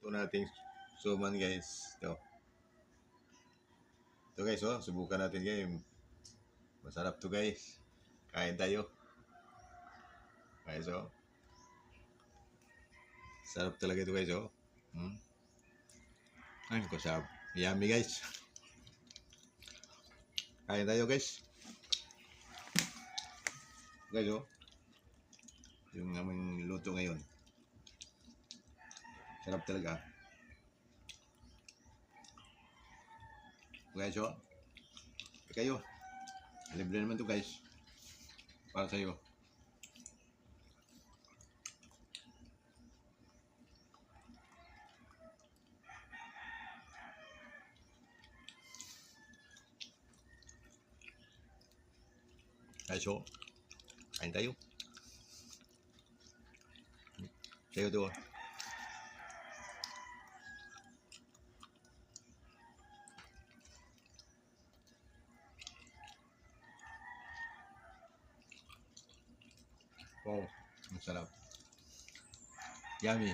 Ito nating suman guys. Ito guys, oh, subukan natin guys. Masarap to guys. Kain tayo. Guys, oh. Sarap talaga ito guys, oh. Ay, ko sarap. Yummy guys. Kain tayo guys. Guys, oh. Yung aming luto ngayon. Sarap talaga. Guys, oh. Kayo. Libre naman to guys. Para sa'yo. Guys, oh. Kain tayo. Sa'yo to, oh. Wow, ang sarap. Yummy.